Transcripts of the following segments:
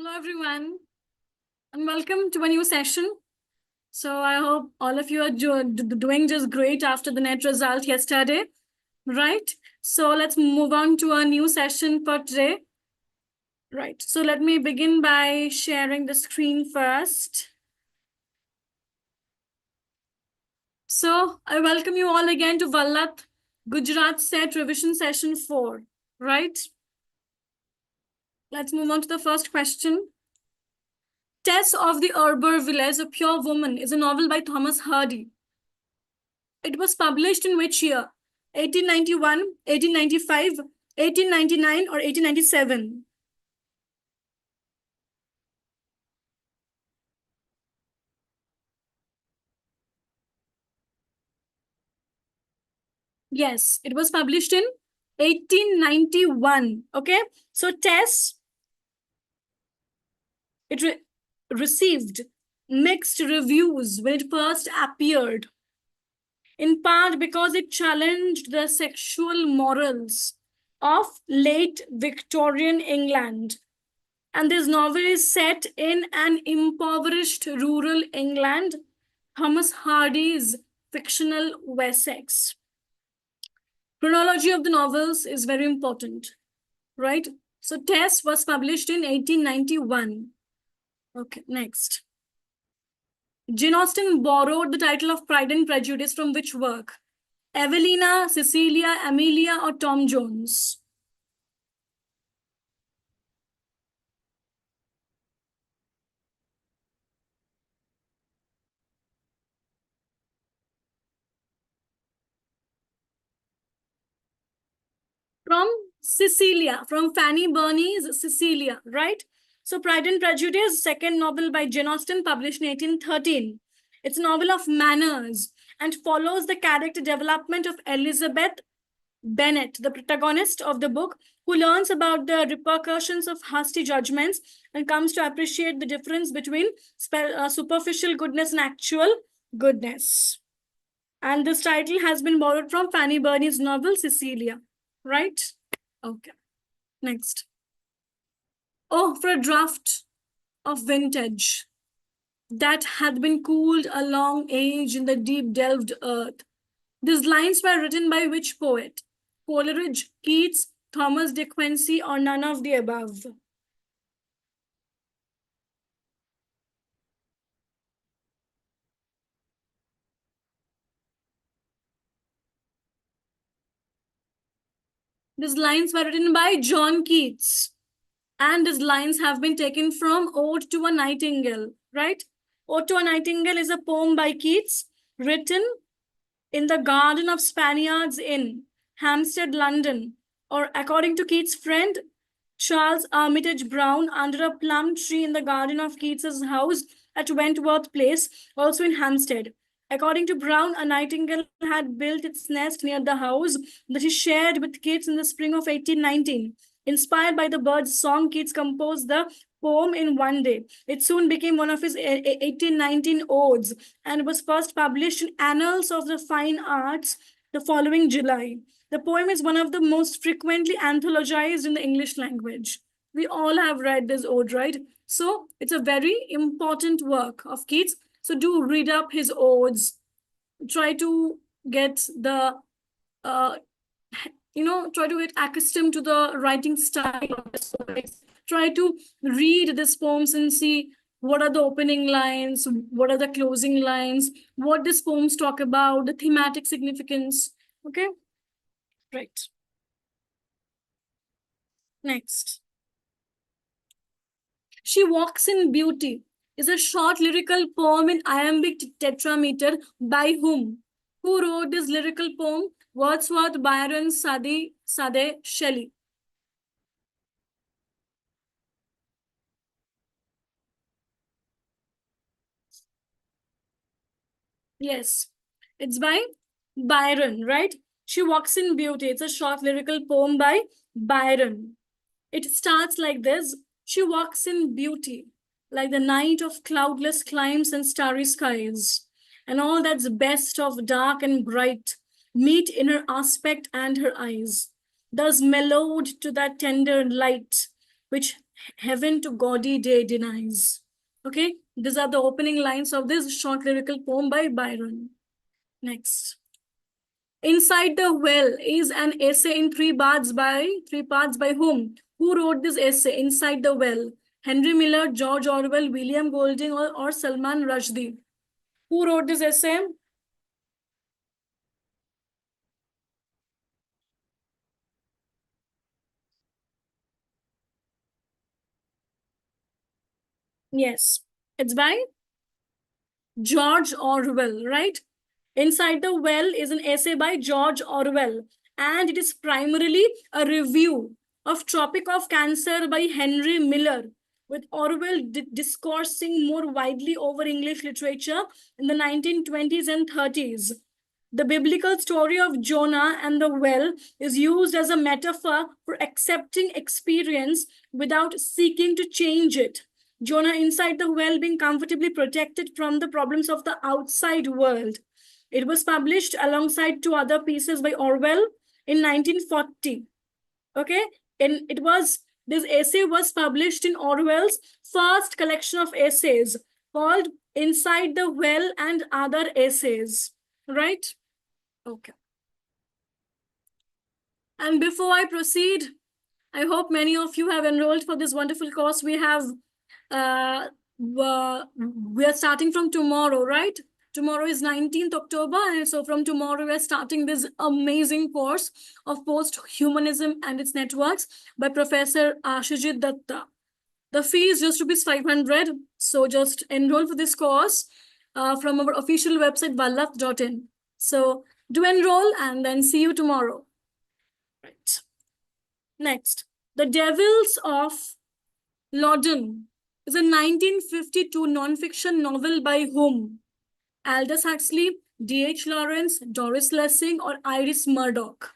Hello, everyone, and welcome to a new session. So I hope all of you are doing just great after the net result yesterday, right? So let's move on to a new session for today. Right, so let me begin by sharing the screen first. So I welcome you all again to Vallath, Gujrat set revision session 4, right? Let's move on to the first question. Tess of the Arbor Village, a Pure Woman is a novel by Thomas Hardy. It was published in which year? 1891, 1895, 1899, or 1897? Yes, it was published in 1891. Okay, so Tess, it received mixed reviews when it first appeared, in part because it challenged the sexual morals of late Victorian England. And this novel is set in an impoverished rural England, Thomas Hardy's fictional Wessex. Chronology of the novels is very important, right? So Tess was published in 1891. Okay, next. Jane Austen borrowed the title of Pride and Prejudice from which work? Evelina, Cecilia, Amelia, or Tom Jones? From Cecilia, from Fanny Burney's Cecilia, right? So Pride and Prejudice, second novel by Jane Austen, published in 1813. It's a novel of manners and follows the character development of Elizabeth Bennet, the protagonist of the book, who learns about the repercussions of hasty judgments and comes to appreciate the difference between superficial goodness and actual goodness. And this title has been borrowed from Fanny Burney's novel Cecilia, right? Okay, next. Oh, for a draught of vintage that had been cooled a long age in the deep delved earth. These lines were written by which poet? Coleridge, Keats, Thomas de Quincey, or none of the above? These lines were written by John Keats. And these lines have been taken from Ode to a Nightingale, right? Ode to a Nightingale is a poem by Keats written in the garden of Spaniards Inn, Hampstead, London, or according to Keats' friend Charles Armitage Brown, under a plum tree in the garden of Keats's house at Wentworth Place, also in Hampstead. According to Brown, a nightingale had built its nest near the house that he shared with Keats in the spring of 1819. Inspired by the bird's song, Keats composed the poem in one day. It soon became one of his 1819 odes and was first published in Annals of the Fine Arts the following July. The poem is one of the most frequently anthologized in the English language. We all have read this ode, right? So it's a very important work of Keats. So do read up his odes. Try to get the try to get accustomed to the writing style of this poets. Try to read these poems and see what are the opening lines, what are the closing lines, what these poems talk about, the thematic significance. Okay, right. Next. She Walks in Beauty is a short lyrical poem in iambic tetrameter by whom? Who wrote this lyrical poem? Wordsworth, Byron, Sade, Shelley. Yes, it's by Byron, right? She Walks in Beauty. It's a short lyrical poem by Byron. It starts like this. She walks in beauty, like the night of cloudless climes and starry skies, and all that's best of dark and bright meet in her aspect and her eyes, thus mellowed to that tender light which heaven to gaudy day denies. Okay, these are the opening lines of this short lyrical poem by Byron. Next. Inside the Well is an essay in three parts by whom? Who wrote this essay, Inside the Well? Henry Miller, George Orwell, William Golding, or Salman Rushdie? Who wrote this essay? Yes, it's by George Orwell, right? Inside the Well is an essay by George Orwell, and it is primarily a review of Tropic of Cancer by Henry Miller, with Orwell discoursing more widely over English literature in the 1920s and 30s. The biblical story of Jonah and the well is used as a metaphor for accepting experience without seeking to change it. Jonah inside the well being comfortably protected from the problems of the outside world. It was published alongside two other pieces by Orwell in 1940. Okay, and this essay was published in Orwell's first collection of essays called Inside the Well and Other Essays. Right? Okay. And before I proceed, I hope many of you have enrolled for this wonderful course. We are starting from tomorrow, right? Tomorrow is 19th October, and so from tomorrow we're starting this amazing course of post-humanism and its networks by Professor Ashijit Datta. The fee is just rupees 500, so just enroll for this course from our official website vallath.in. So do enroll and then see you tomorrow. Right. Next, The Devils of Loudon is a 1952 non-fiction novel by whom? Aldous Huxley, D.H. Lawrence, Doris Lessing, or Iris Murdoch?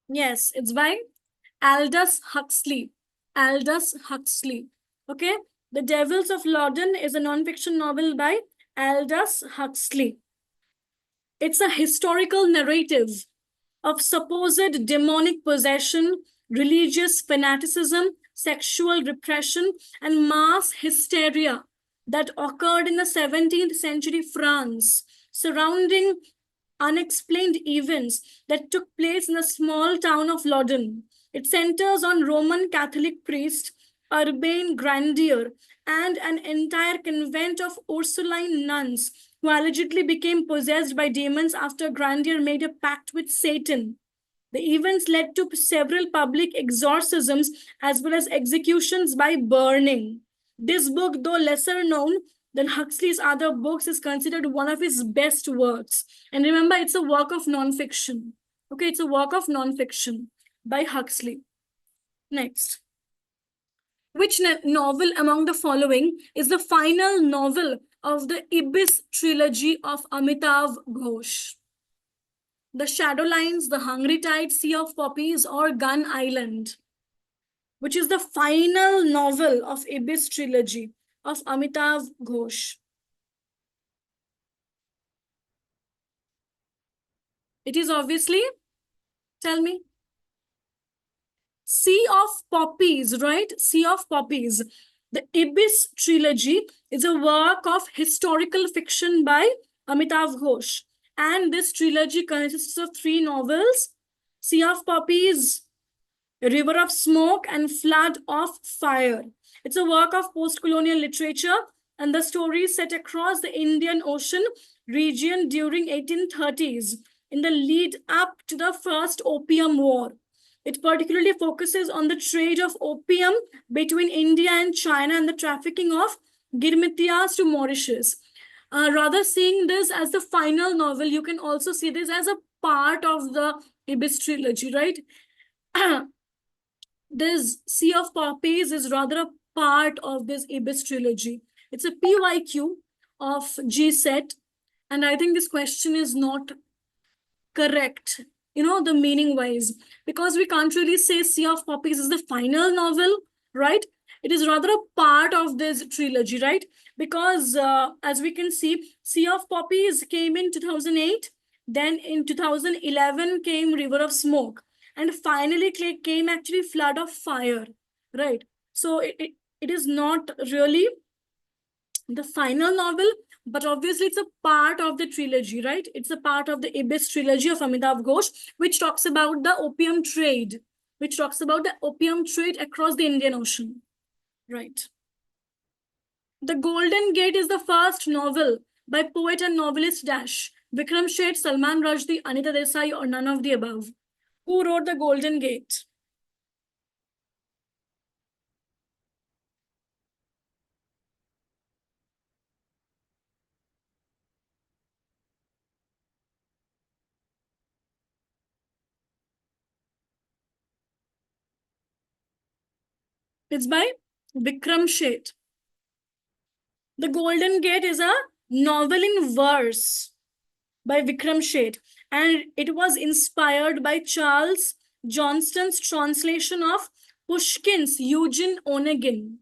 Yes, it's by Aldous Huxley. Aldous Huxley. Okay. The Devils of Loudon is a non-fiction novel by Aldous Huxley. It's a historical narrative of supposed demonic possession, religious fanaticism, sexual repression, and mass hysteria that occurred in the 17th century France surrounding unexplained events that took place in the small town of Loudon. It centers on Roman Catholic priest, urbane grandeur, and an entire convent of Ursuline nuns who allegedly became possessed by demons after Grandeur made a pact with Satan. The events led to several public exorcisms as well as executions by burning. This book, though lesser known than Huxley's other books, is considered one of his best works. And remember, it's a work of non-fiction. Okay, it's a work of non-fiction by Huxley. Next. Which novel among the following is the final novel of the Ibis Trilogy of Amitav Ghosh? The Shadow Lines, The Hungry Tide, Sea of Poppies, or Gun Island? Which is the final novel of Ibis Trilogy of Amitav Ghosh? It is obviously, tell me. Sea of Poppies, right? Sea of Poppies. The Ibis Trilogy is a work of historical fiction by Amitav Ghosh. And this trilogy consists of three novels: Sea of Poppies, River of Smoke, and Flood of Fire. It's a work of post-colonial literature, and the story is set across the Indian Ocean region during 1830s in the lead up to the First Opium War. It particularly focuses on the trade of opium between India and China and the trafficking of girmitiyas to Mauritius. Rather seeing this as the final novel, you can also see this as a part of the Ibis Trilogy, right? This Sea of Poppies is rather a part of this Ibis Trilogy. It's a PYQ of GSET, and I think this question is not correct, the meaning wise, because we can't really say Sea of Poppies is the final novel, right? It is rather a part of this trilogy, right? Because as we can see, Sea of Poppies came in 2008, then in 2011 came River of Smoke, and finally came actually Flood of Fire, right? So it is not really the final novel, but obviously it's a part of the trilogy, right? It's a part of the Ibis Trilogy of Amitav Ghosh, which talks about the opium trade, across the Indian Ocean, right? The Golden Gate is the first novel by poet and novelist Dash Vikram Seth, Salman Rushdie, Anita Desai, or none of the above. Who wrote The Golden Gate? It's by Vikram Seth. The Golden Gate is a novel in verse by Vikram Seth, and it was inspired by Charles Johnston's translation of Pushkin's Eugene Onegin.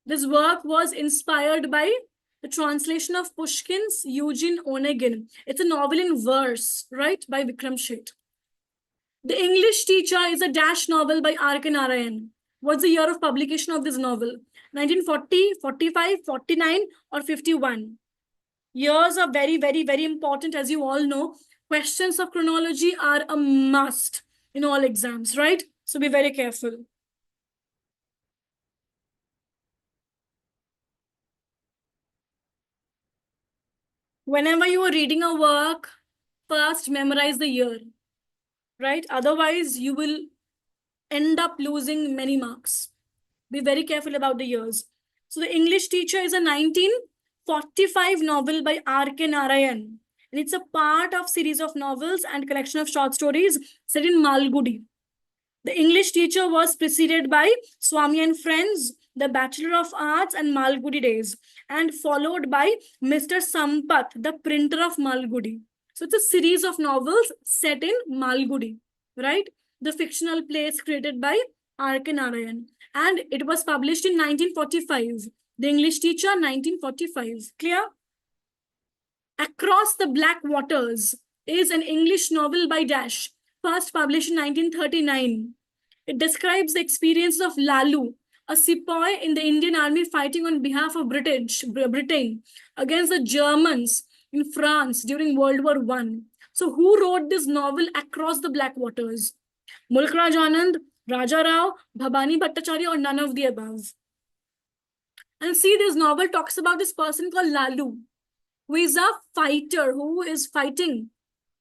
This work was inspired by the translation of Pushkin's Eugene Onegin. It's a novel in verse, right, by Vikram Seth. The English Teacher is a dash novel by R.K. Narayan. What's the year of publication of this novel? 1940, 45, 49, or 51? Years are very, very, very important. As you all know, questions of chronology are a must in all exams, right? So be very careful. Whenever you are reading a work, first memorize the year, right? Otherwise, you will end up losing many marks. Be very careful about the years. So, The English Teacher is a 1945 novel by R.K. Narayan. And it's a part of series of novels and collection of short stories set in Malgudi. The English Teacher was preceded by Swami and Friends, The Bachelor of Arts, and Malgudi Days, and followed by Mr. Sampath, the printer of Malgudi. So it's a series of novels set in Malgudi, right? The fictional place created by R.K. Narayan. And it was published in 1945. The English Teacher, 1945. Clear? Across the Black Waters is an English novel by Dash, first published in 1939. It describes the experience of Lalu, a sepoy in the Indian army fighting on behalf of Britain against the Germans in France during World War I. So, who wrote this novel Across the Black Waters? Mulk Raj Anand, Raja Rao, Bhabani Bhattacharya, or none of the above? And see, this novel talks about this person called Lalu, who is a fighter, who is fighting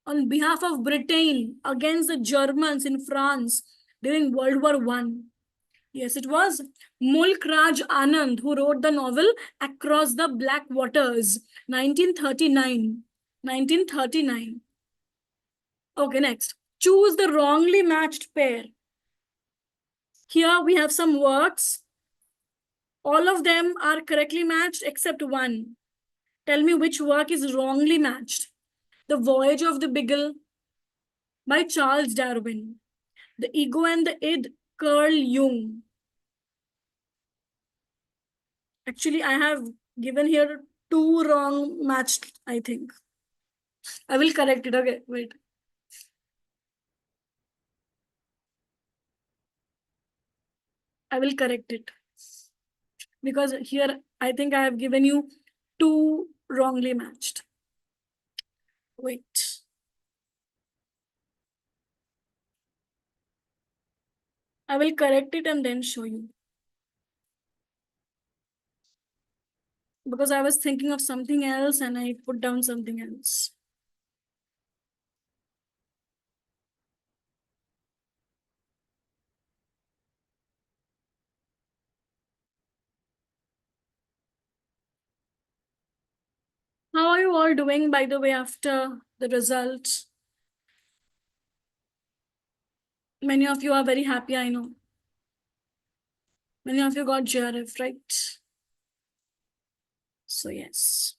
on behalf of Britain against the Germans in France during World War One. Yes, it was Mulk Raj Anand who wrote the novel Across the Black Waters, 1939. 1939. Okay, next. Choose the wrongly matched pair. Here we have some words. All of them are correctly matched except one. Tell me which work is wrongly matched. The Voyage of the Beagle by Charles Darwin. The Ego and the Id, Carl Jung. Actually, I have given here two wrong matched, I think. I will correct it. Okay, wait. I will correct it. Because here, I think I have given you two wrongly matched. Wait. I will correct it and then show you. Because I was thinking of something else and I put down something else. How are you all doing, by the way, after the result? Many of you are very happy, I know. Many of you got JRF, right? So, yes.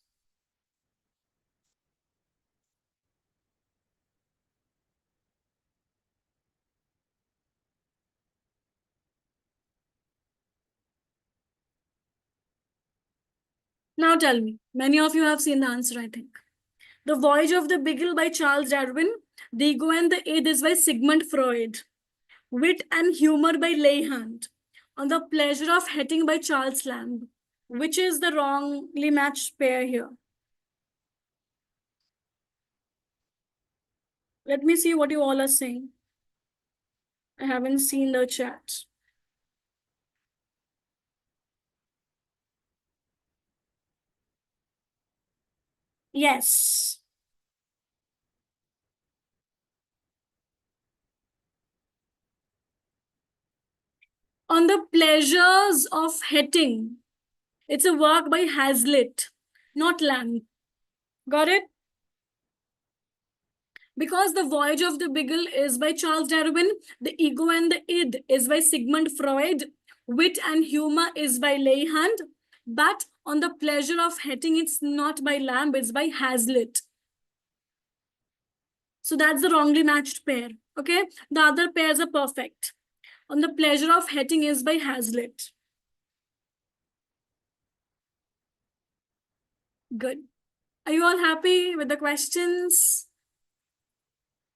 Now tell me, many of you have seen the answer, I think. The Voyage of the Beagle by Charles Darwin, The Ego and the Id is by Sigmund Freud, Wit and Humor by Leigh Hunt, On the Pleasure of Hating by Charles Lamb. Which is the wrongly matched pair here? Let me see what you all are saying. I haven't seen the chat. Yes. On the Pleasures of Hating. It's a work by Hazlitt, not Lamb. Got it? Because The Voyage of the Beagle is by Charles Darwin, The Ego and the Id is by Sigmund Freud, Wit and Humor is by Leigh Hunt, but On the Pleasure of Hating, it's not by Lamb, it's by Hazlitt. So that's the wrongly matched pair. Okay, the other pairs are perfect. On the Pleasure of Hating is by Hazlitt. Good. Are you all happy with the questions?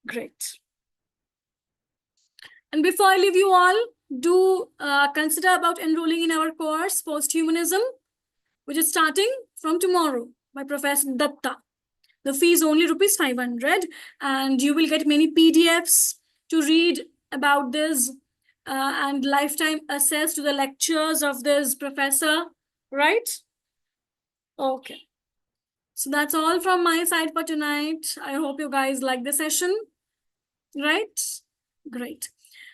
Great. And before I leave you all, do consider about enrolling in our course, Posthumanism, which is starting from tomorrow by Professor Datta. The fee is only rupees 500, and you will get many PDFs to read about this and lifetime access to the lectures of this professor, right? Okay. So that's all from my side for tonight. I hope you guys like the session, right? Great.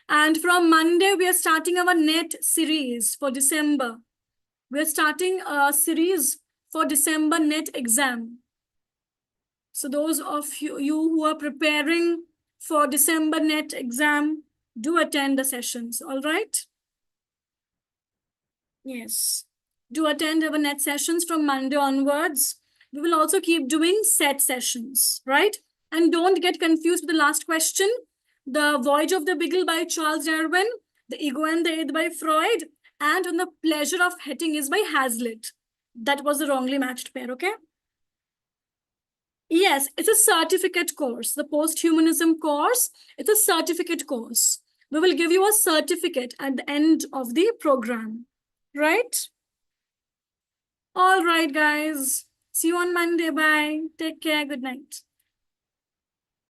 And from Monday, we are starting our NET series for December. We're starting a series for December NET exam. So those of you who are preparing for December NET exam, do attend the sessions, all right? Yes. Do attend our NET sessions from Monday onwards. We will also keep doing set sessions, right? And don't get confused with the last question. The Voyage of the Beagle by Charles Darwin, The Ego and the Id by Freud, and On the Pleasure of Hating is by Hazlitt. That was the wrongly matched pair, okay? Yes, it's a certificate course. The posthumanism course, it's a certificate course. We will give you a certificate at the end of the program, right? All right, guys. See you on Monday. Bye. Take care. Good night.